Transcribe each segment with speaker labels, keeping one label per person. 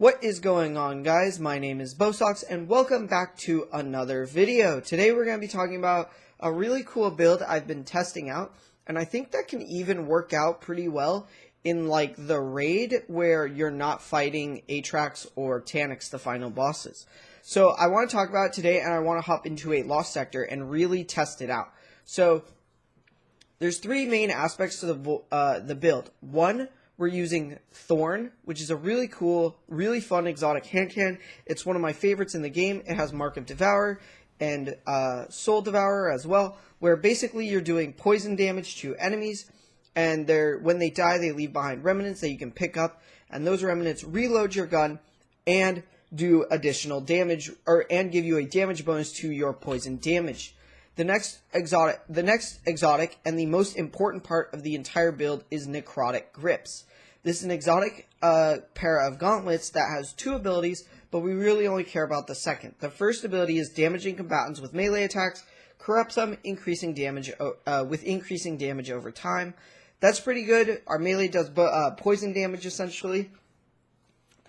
Speaker 1: What is going on, guys? My name is Bosox and welcome back to another video. Today we're going to be talking about a really cool build I've been testing out, and I think that can even work out pretty well in like the raid where you're not fighting Atrax or Taniks, the final bosses. So I want to talk about it today, and I want to hop into a Lost Sector and really test it out. So there's three main aspects to the build. One, we're using Thorn, which is a really cool, really fun exotic hand cannon. It's one of my favorites in the game. It has Mark of Devourer and Soul Devourer as well, where basically you're doing poison damage to enemies, and when they die, they leave behind remnants that you can pick up, and those remnants reload your gun and do additional damage, and give you a damage bonus to your poison damage. The next exotic and the most important part of the entire build is Necrotic grips. This is an exotic pair of gauntlets that has two abilities, but we really only care about the second. The first ability is damaging combatants with melee attacks, corrupts them, increasing damage with increasing damage over time. That's pretty good. Our melee does poison damage essentially,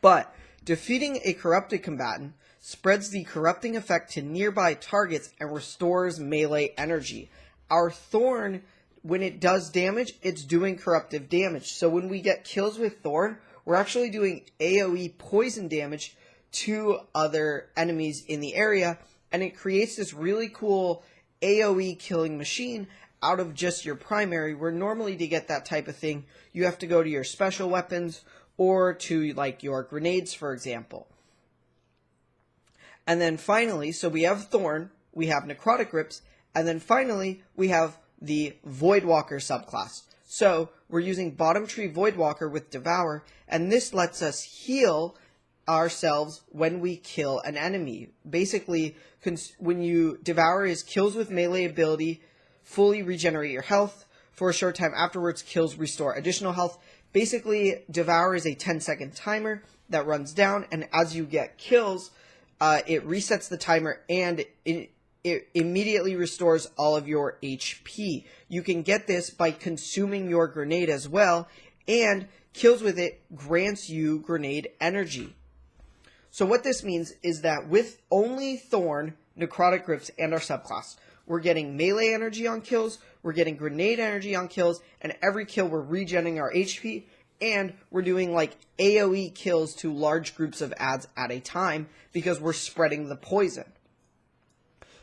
Speaker 1: but defeating a corrupted combatant spreads the corrupting effect to nearby targets and restores melee energy. Our Thorn, when it does damage, it's doing corruptive damage. So when we get kills with Thorn, we're actually doing AoE poison damage to other enemies in the area, and it creates this really cool AoE killing machine out of just your primary, where normally to get that type of thing, you have to go to your special weapons or to like your grenades, for example. And then finally, so we have Thorn, we have Necrotic grips, and then finally we have the Voidwalker subclass. So we're using Bottom Tree Voidwalker with Devour, and this lets us heal ourselves when we kill an enemy. Basically, when you Devour is kills with melee ability, fully regenerate your health. For a short time afterwards, kills restore additional health. Basically, Devour is a 10-second timer that runs down, and as you get kills, it resets the timer, and it immediately restores all of your HP. You can get this by consuming your grenade as well, and kills with it grants you grenade energy. So what this means is that with only Thorn, Necrotic grips, and our subclass, we're getting melee energy on kills, we're getting grenade energy on kills, and every kill we're regenerating our HP, and we're doing like AoE kills to large groups of adds at a time because we're spreading the poison.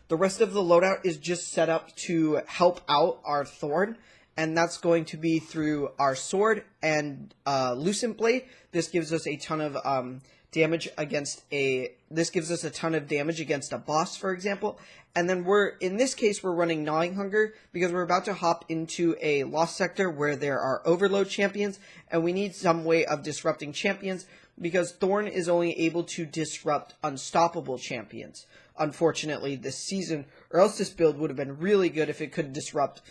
Speaker 1: The rest of the loadout is just set up to help out our Thorn, and that's going to be through our sword and Lucent Blade. This gives us a ton of damage against a boss, for example. And then in this case, we're running Gnawing Hunger because we're about to hop into a Lost Sector where there are Overload champions, and we need some way of disrupting champions because Thorn is only able to disrupt unstoppable champions, unfortunately, this season, or else this build would have been really good if it could disrupt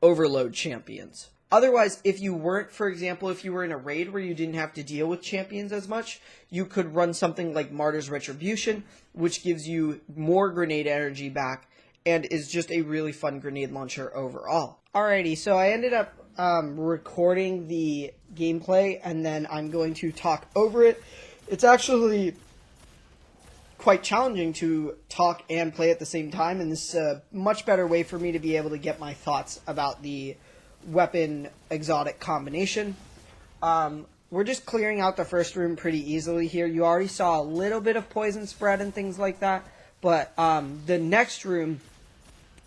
Speaker 1: Overload champions. Otherwise, if you weren't, for example, if you were in a raid where you didn't have to deal with champions as much, you could run something like Martyr's Retribution, which gives you more grenade energy back and is just a really fun grenade launcher overall. Alrighty, so I ended up recording the gameplay, and then I'm going to talk over it. It's actually quite challenging to talk and play at the same time, and this is a much better way for me to be able to get my thoughts about the weapon exotic combination. We're just clearing out the first room pretty easily here. You already saw a little bit of poison spread and things like that, but the next room,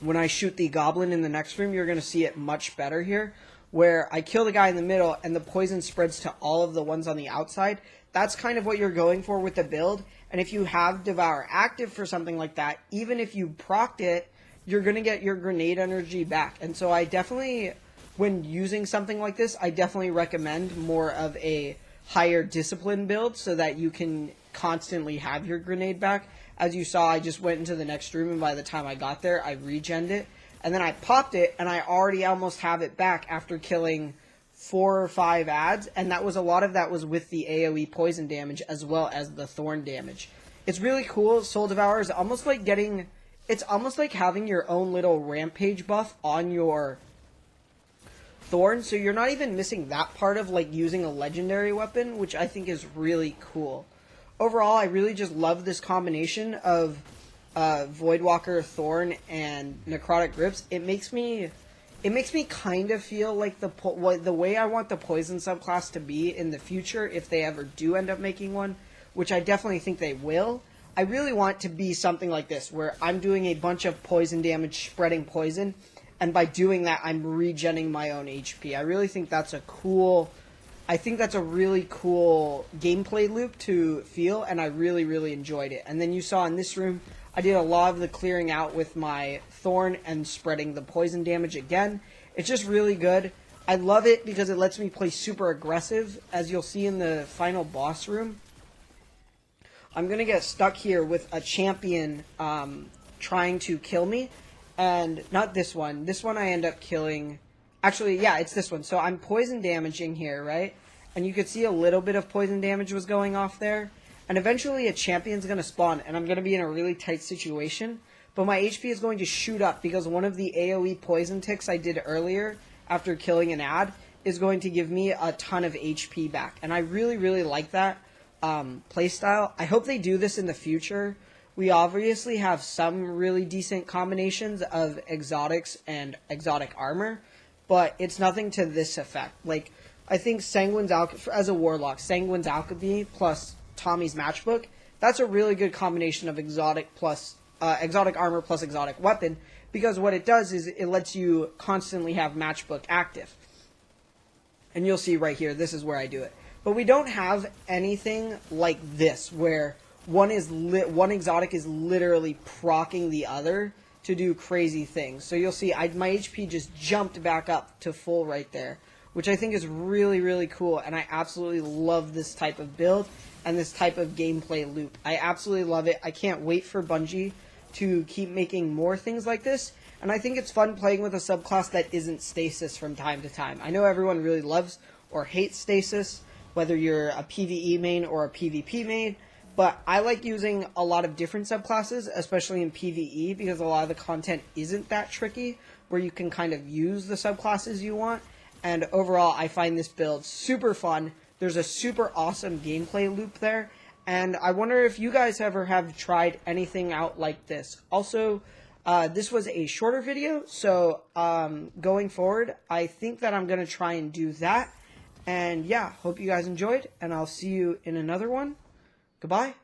Speaker 1: when I shoot the goblin in the next room, you're going to see it much better here, where I kill the guy in the middle and the poison spreads to all of the ones on the outside. That's kind of what you're going for with the build, and if you have Devour active for something like that, even if you procced it, you're going to get your grenade energy back. And so I definitely, when using something like this, I definitely recommend more of a higher discipline build so that you can constantly have your grenade back. As you saw, I just went into the next room, and by the time I got there, I regened it. And then I popped it, and I already almost have it back after killing 4 or 5 adds. And that was a lot of that was with the AoE poison damage as well as the Thorn damage. It's really cool. Soul Devourer is almost like it's almost like having your own little rampage buff on your Thorn, so you're not even missing that part of like using a legendary weapon, which I think is really cool. Overall, I really just love this combination of Voidwalker, Thorn, and Necrotic Grips. It makes me kind of feel like the way I want the Poison subclass to be in the future, if they ever do end up making one, which I definitely think they will. I really want to be something like this, where I'm doing a bunch of poison damage, spreading poison, and by doing that, I'm regenning my own HP. I really think that's a really cool gameplay loop to feel, and I really, really enjoyed it. And then you saw in this room, I did a lot of the clearing out with my Thorn and spreading the poison damage again. It's just really good. I love it because it lets me play super aggressive, as you'll see in the final boss room. I'm going to get stuck here with a champion trying to kill me. And not this one. This one I end up killing. Actually, yeah, it's this one. So I'm poison damaging here, right? And you could see a little bit of poison damage was going off there. And eventually a champion's going to spawn, and I'm going to be in a really tight situation. But my HP is going to shoot up because one of the AoE poison ticks I did earlier after killing an ad is going to give me a ton of HP back. And I really, really like that playstyle. I hope they do this in the future. We obviously have some really decent combinations of exotics and exotic armor, but it's nothing to this effect. Like, I think Sanguine's as a warlock, Sanguine's Alchemy plus Tommy's Matchbook, that's a really good combination of exotic armor plus exotic weapon, because what it does is it lets you constantly have Matchbook active. And you'll see right here, this is where I do it. But we don't have anything like this, where one exotic is literally proccing the other to do crazy things. So you'll see my HP just jumped back up to full right there, which I think is really, really cool. And I absolutely love this type of build and this type of gameplay loop. I absolutely love it. I can't wait for Bungie to keep making more things like this. And I think it's fun playing with a subclass that isn't Stasis from time to time. I know everyone really loves or hates Stasis, whether you're a PvE main or a PvP main. But I like using a lot of different subclasses, especially in PvE, because a lot of the content isn't that tricky, where you can kind of use the subclasses you want. And overall, I find this build super fun. There's a super awesome gameplay loop there. And I wonder if you guys ever have tried anything out like this. Also, this was a shorter video, so going forward, I think that I'm going to try and do that. And yeah, hope you guys enjoyed, and I'll see you in another one. Goodbye.